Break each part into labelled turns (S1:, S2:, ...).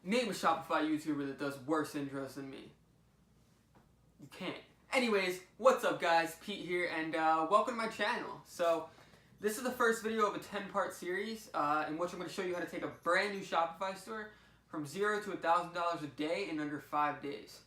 S1: Name a Shopify YouTuber that does worse intros than me. You can't. Anyways, what's up guys? Pete here, and welcome to my channel. So, this is the first video of a 10-part series in which I'm going to show you how to take a brand new Shopify store from $0 to $1,000 a day in under 5 days.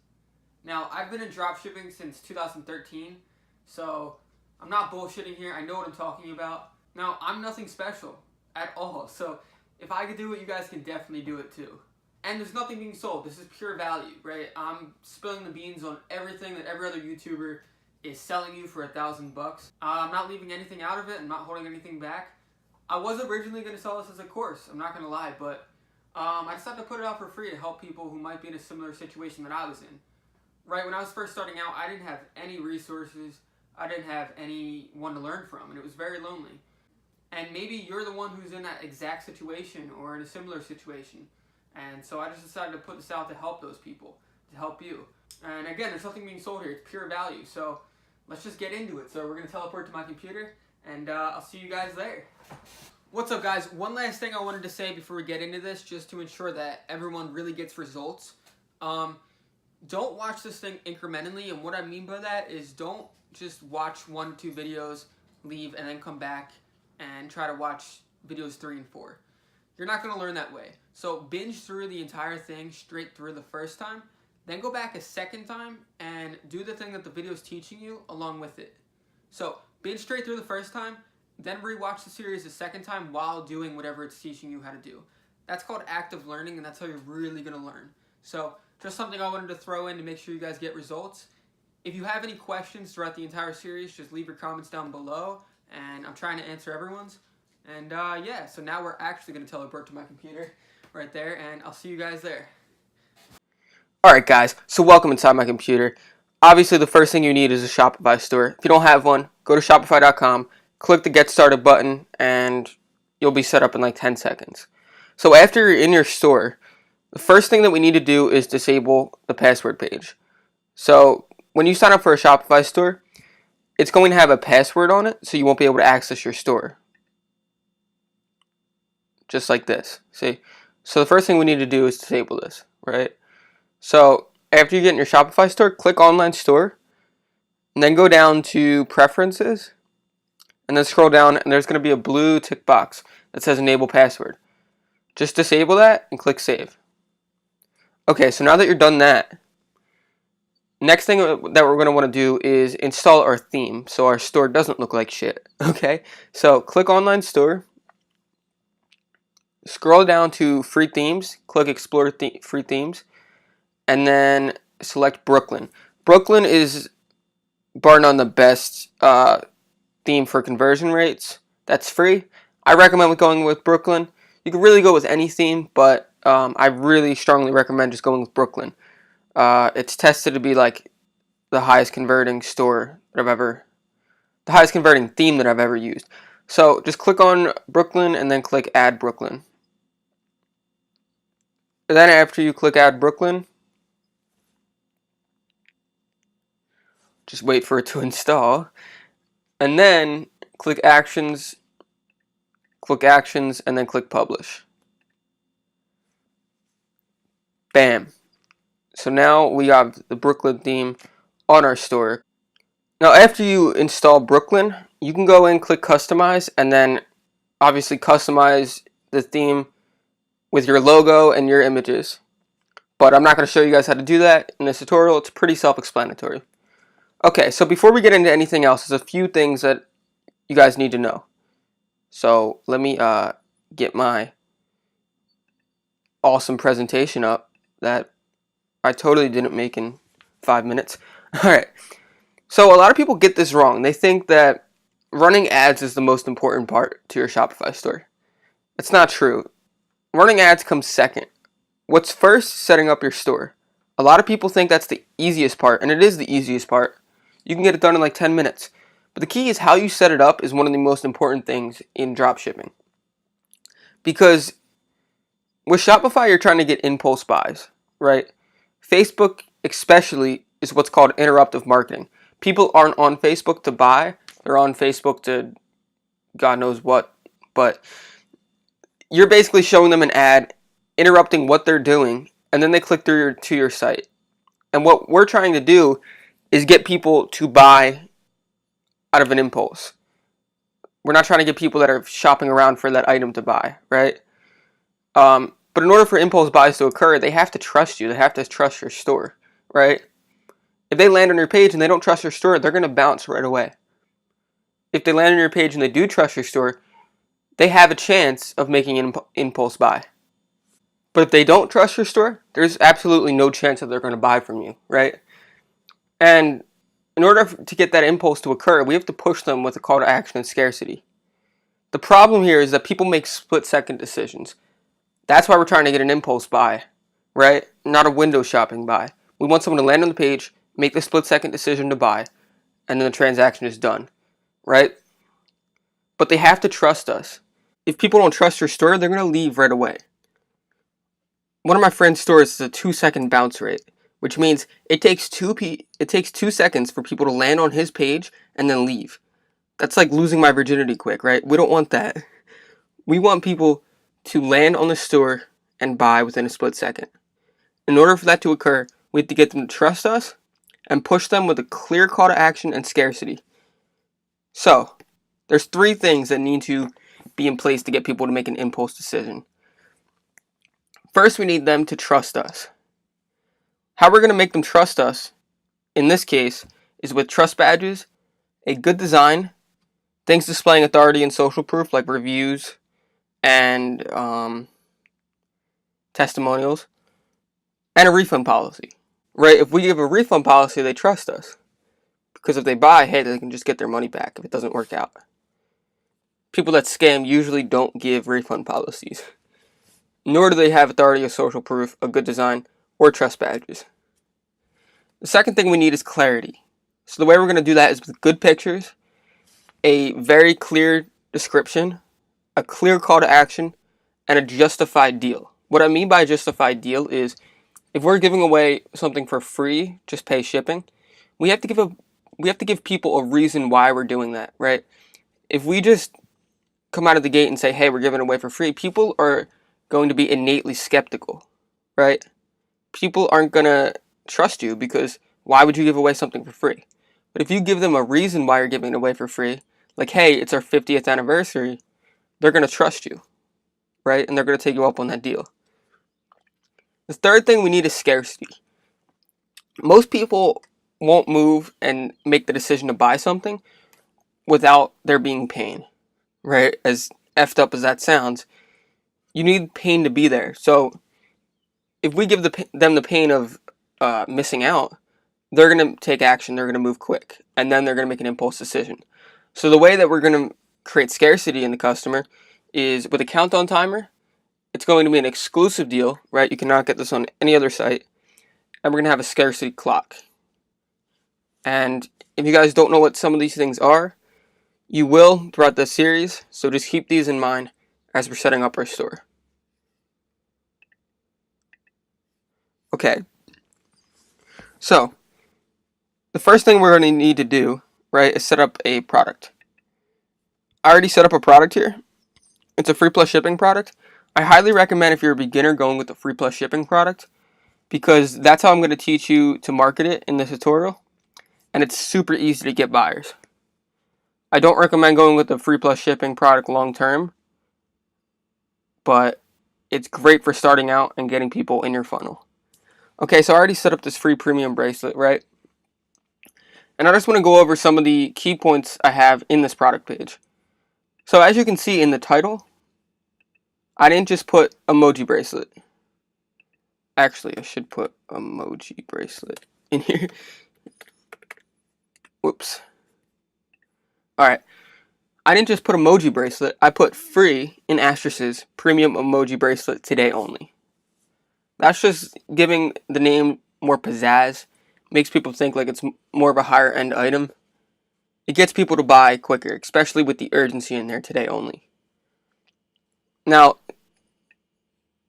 S1: Now, I've been in dropshipping since 2013, so I'm not bullshitting here. I know what I'm talking about. Now, I'm nothing special at all, so if I could do it, you guys can definitely do it too. And there's nothing being sold. This is pure value, right? I'm spilling the beans on everything that every other YouTuber is selling you for $1,000. I'm not leaving anything out of it. I'm not holding anything back. I was originally going to sell this as a course. I'm not going to lie, but I decided to put it out for free to help people who might be in a similar situation that I was in. Right, when I was first starting out, I didn't have any resources. I didn't have anyone to learn from, and it was very lonely. And maybe you're the one who's in that exact situation or in a similar situation. And so I just decided to put this out to help those people, to help you. And again, there's nothing being sold here. It's pure value. So let's just get into it. So we're going to teleport to my computer, and I'll see you guys there. What's up, guys? One last thing I wanted to say before we get into this, just to ensure that everyone really gets results. Don't watch this thing incrementally, and what I mean by that is don't just watch 1 or 2 videos, leave, and then come back and try to watch videos 3 and 4. You're not going to learn that way. So binge through the entire thing straight through the first time, then go back a second time and do the thing that the video is teaching you along with it. So binge straight through the first time, then rewatch the series a second time while doing whatever it's teaching you how to do. That's called active learning, and that's how you're really going to learn. So just something I wanted to throw in to make sure you guys get results. If you have any questions throughout the entire series, just leave your comments down below, and I'm trying to answer everyone's. And yeah, so now we're actually going to teleport to my computer right there, and I'll see you guys there. Alright guys, so welcome inside my computer. Obviously the first thing you need is a Shopify store. If you don't have one, go to Shopify.com, click the Get Started button, and you'll be set up in like 10 seconds. So after you're in your store, the first thing that we need to do is disable the password page. So when you sign up for a Shopify store, it's going to have a password on it, so you won't be able to access your store. Just like this, see? So the first thing we need to do is disable this, right? So after you get in your Shopify store, click Online Store, and then go down to Preferences, and then scroll down, and there's going to be a blue tick box that says Enable Password. Just disable that and click Save. Okay, so now that you're done that, next thing that we're going to want to do is install our theme so our store doesn't look like shit, okay? So click Online Store, scroll down to Free Themes, click Explore Free Themes, and then select Brooklyn. Brooklyn is bar none the best theme for conversion rates. That's free. I recommend going with Brooklyn. You can really go with any theme, but I really strongly recommend just going with Brooklyn. It's tested to be like the highest converting store that the highest converting theme that I've ever used. So just click on Brooklyn and then click Add Brooklyn. And then after you click Add Brooklyn, just wait for it to install. And then click Actions, and then click Publish. Bam. So now we have the Brooklyn theme on our store. Now after you install Brooklyn, you can go in, click Customize, and then obviously customize the theme with your logo and your images. But I'm not going to show you guys how to do that in this tutorial. It's pretty self-explanatory. Okay, so before we get into anything else, there's a few things that you guys need to know. So let me get my awesome presentation up that I totally didn't make in 5 minutes. Alright, so a lot of people get this wrong. They think that running ads is the most important part to your Shopify store. It's not true. Running ads comes second. What's first? Setting up your store. A lot of people think that's the easiest part, and it is the easiest part. You can get it done in like 10 minutes. But the key is how you set it up is one of the most important things in dropshipping. Because with Shopify, you're trying to get impulse buys, right? Facebook especially is what's called interruptive marketing. People aren't on Facebook to buy. They're on Facebook to God knows what. But you're basically showing them an ad interrupting what they're doing, and then they click through to your site. And what we're trying to do is get people to buy out of an impulse. We're not trying to get people that are shopping around for that item to buy, right? But in order for impulse buys to occur, they have to trust you. They have to trust your store, right? If they land on your page and they don't trust your store, they're going to bounce right away. If they land on your page and they do trust your store, they have a chance of making an impulse buy. But if they don't trust your store, there's absolutely no chance that they're going to buy from you, right? And in order to get that impulse to occur, we have to push them with a call to action and scarcity. The problem here is that people make split-second decisions. That's why we're trying to get an impulse buy, right? Not a window shopping buy. We want someone to land on the page, make the split-second decision to buy, and then the transaction is done, right? But they have to trust us. If people don't trust your store, they're going to leave right away. One of my friend's stores is a 2-second bounce rate, which means it takes 2 seconds for people to land on his page and then leave. That's like losing my virginity quick, right? We don't want that. We want people to land on the store and buy within a split second. In order for that to occur, we have to get them to trust us and push them with a clear call to action and scarcity. So, there's 3 things that need to be in place to get people to make an impulse decision. First, we need them to trust us. How we're going to make them trust us, in this case, is with trust badges, a good design, things displaying authority and social proof like reviews and testimonials, and a refund policy. Right? If we give a refund policy, they trust us. Because if they buy, hey, they can just get their money back if it doesn't work out. People that scam usually don't give refund policies. Nor do they have authority or social proof, a good design, or trust badges. The second thing we need is clarity. So the way we're going to do that is with good pictures, a very clear description, a clear call to action, and a justified deal. What I mean by a justified deal is if we're giving away something for free, just pay shipping, we have to give people a reason why we're doing that, right? If we just come out of the gate and say, hey, we're giving it away for free, people are going to be innately skeptical, right? People aren't going to trust you because why would you give away something for free? But if you give them a reason why you're giving it away for free, like, hey, it's our 50th anniversary, they're going to trust you, right? And they're going to take you up on that deal. The third thing we need is scarcity. Most people won't move and make the decision to buy something without there being pain, right? As effed up as that sounds, you need pain to be there. So if we give them the pain of missing out, they're going to take action, they're going to move quick, and then they're going to make an impulse decision. So the way that we're going to create scarcity in the customer is with a countdown timer. It's going to be an exclusive deal, right? You cannot get this on any other site. And we're going to have a scarcity clock. And if you guys don't know what some of these things are, you will throughout this series. So just keep these in mind as we're setting up our store. Okay. So, the first thing we're going to need to do, right, is set up a product. I already set up a product here. It's a free plus shipping product. I highly recommend if you're a beginner going with the free plus shipping product because that's how I'm going to teach you to market it in this tutorial. And it's super easy to get buyers. I don't recommend going with the free plus shipping product long term, but it's great for starting out and getting people in your funnel. Okay, so I already set up this free premium bracelet, right? And I just want to go over some of the key points I have in this product page. So as you can see in the title, I didn't just put emoji bracelet. Actually, I should put emoji bracelet in here. Whoops. Alright. I didn't just put emoji bracelet. I put free in asterisks premium emoji bracelet today only. That's just giving the name more pizzazz. Makes people think like it's more of a higher end item. It gets people to buy quicker, especially with the urgency in there, today only. Now,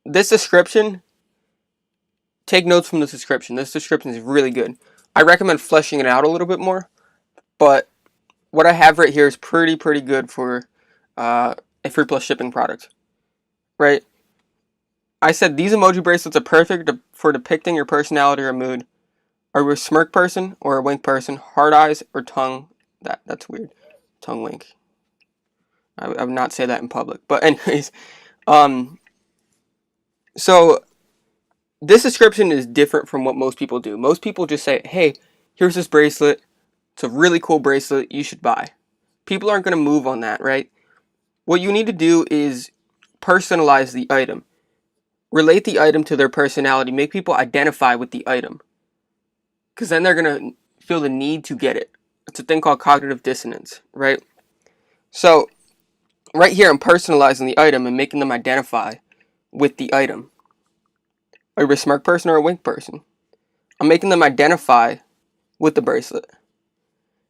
S1: this description, take notes from this description. This description is really good. I recommend fleshing it out a little bit more, but what I have right here is pretty good for a free plus shipping product, right?
S2: I said these emoji bracelets are perfect for depicting your personality or mood. Are you a smirk person or a wink person? Hard eyes or tongue? That's weird. Tongue wink. I would not say that in public. But anyways, um, so this description is different from what most people do. Most people just say, hey, here's this bracelet. It's a really cool bracelet. You should buy. People aren't going to move on that, right? What you need to do is personalize the item. Relate the item to their personality. Make people identify with the item. Because then they're going to feel the need to get it. It's a thing called cognitive dissonance, right? So, right here, I'm personalizing the item and making them identify with the item. Are you a smirk person or a wink person? I'm making them identify with the bracelet.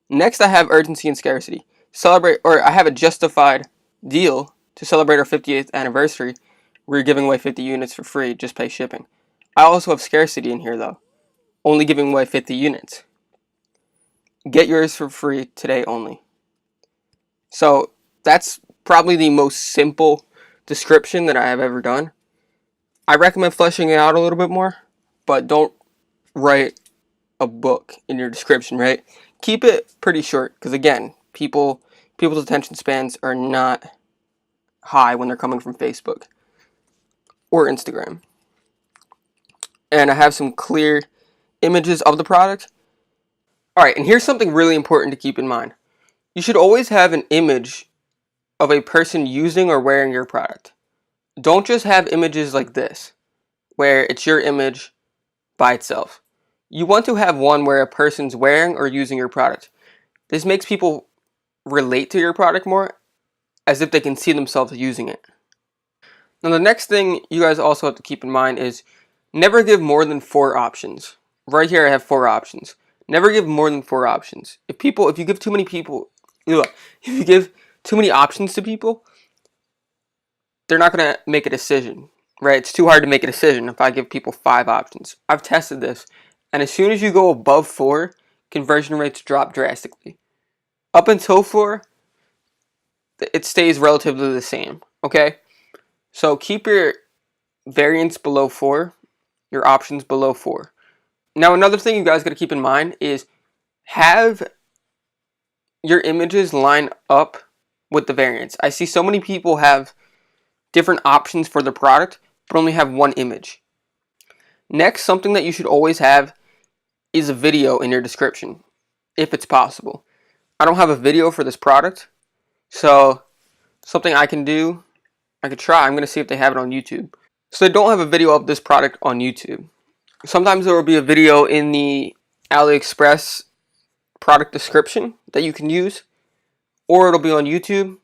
S2: Next, I have urgency and scarcity. I have a justified deal to celebrate our 58th anniversary. We're giving away 50 units for free, just pay shipping. I also have scarcity in here though, only giving away 50 units. Get yours for free today only. So that's probably the most simple description that I have ever done. I recommend fleshing it out a little bit more, but don't write a book in your description, right? Keep it pretty short, because again, people's attention spans are not high when they're coming from Facebook or Instagram. And I have some clear images of the product. All right, and here's something really important to keep in mind. You should always have an image of a person using or wearing your product. Don't just have images like this, where it's your image by itself. You want to have one where a person's wearing or using your product. This makes people relate to your product more, as if they can see themselves using it. Now, the next thing you guys also have to keep in mind is never give more than 4 options. Right here, I have 4 options. Never give more than 4 options. If you give too many people, if you give too many options to people, they're not going to make a decision, right? It's too hard to make a decision if I give people 5 options. I've tested this, and as soon as you go above 4, conversion rates drop drastically. Up until 4, it stays relatively the same, okay? So keep your variance below 4, your options below 4. Now, another thing you guys got to keep in mind is have your images line up with the variance. I see so many people have different options for their product, but only have one image. Next, something that you should always have is a video in your description, if it's possible. I don't have a video for this product, so something I can do, I could try. I'm going to see if they have it on YouTube. So they don't have a video of this product on YouTube. Sometimes there will be a video in the AliExpress product description that you can use, or it'll be on YouTube.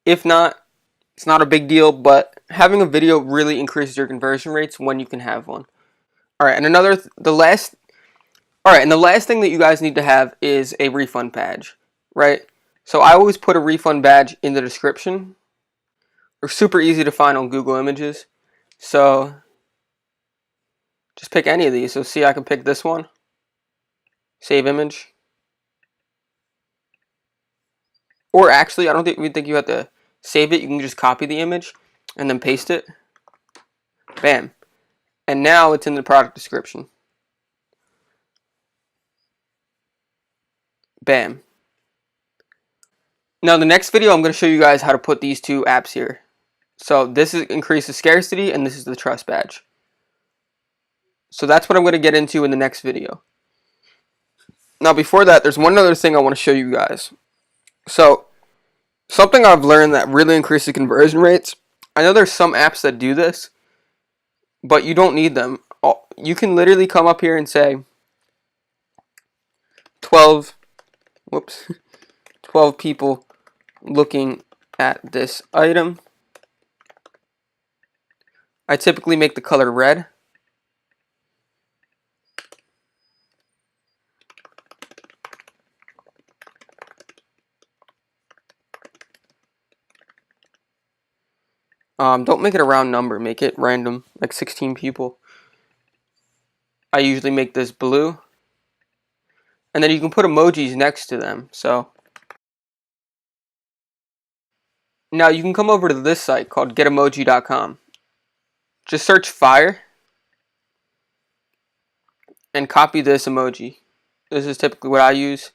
S2: If not, it's not a big deal, but having a video really increases your conversion rates when you can have one. All right, and the last thing that you guys need to have is a refund badge, right? So I always put a refund badge in the description. They're super easy to find on Google Images. So just pick any of these. So see, I can pick this one. Save image. Or actually, I don't even think you have to save it. You can just copy the image and then paste it. Bam. And now it's in the product description. Bam. Now the next video, I'm going to show you guys how to put these 2 apps here. So this increases scarcity, and this is the trust badge. So that's what I'm going to get into in the next video. Now before that, there's one other thing I want to show you guys. So something I've learned that really increases conversion rates. I know there's some apps that do this, but you don't need them. You can literally come up here and say 12 people looking at this item. I typically make the color red. Don't make it a round number, make it random, like 16 people. I usually make this blue. And then you can put emojis next to them. So now you can come over to this site called getomoji.com. just search fire and copy this emoji. This is typically what I use.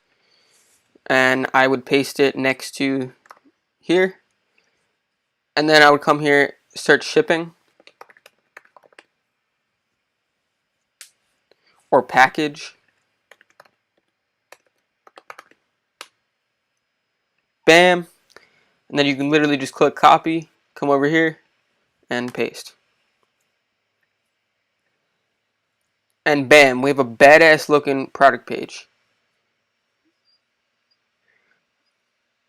S2: And I would paste it next to here. And then I would come here, search shipping or package. Bam. And then you can literally just click copy, come over here, and paste. And bam, we have a badass looking product page.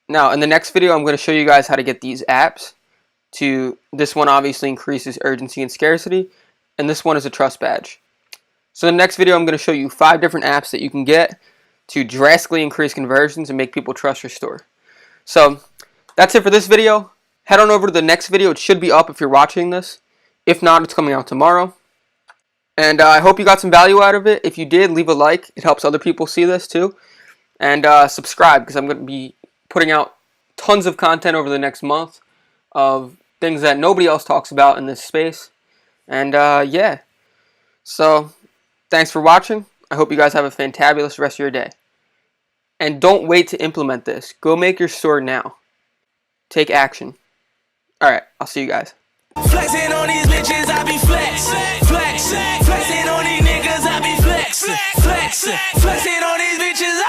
S2: Now, in the next video, I'm going to show you guys how to get these apps. This one obviously increases urgency and scarcity, and this one is a trust badge. So in the next video, I'm going to show you 5 different apps that you can get to drastically increase conversions and make people trust your store. So that's it for this video. Head on over to the next video. It should be up if you're watching this. If not, it's coming out tomorrow. And I hope you got some value out of it. If you did, leave a like. It helps other people see this too. And subscribe, because I'm going to be putting out tons of content over the next month of things that nobody else talks about in this space. And yeah. So thanks for watching. I hope you guys have a fantabulous rest of your day. And don't wait to implement this. Go make your store now. Take action. Alright, I'll see you guys.
S3: Flexing on these bitches, I be flexing on these niggas, I be flexing on these bitches,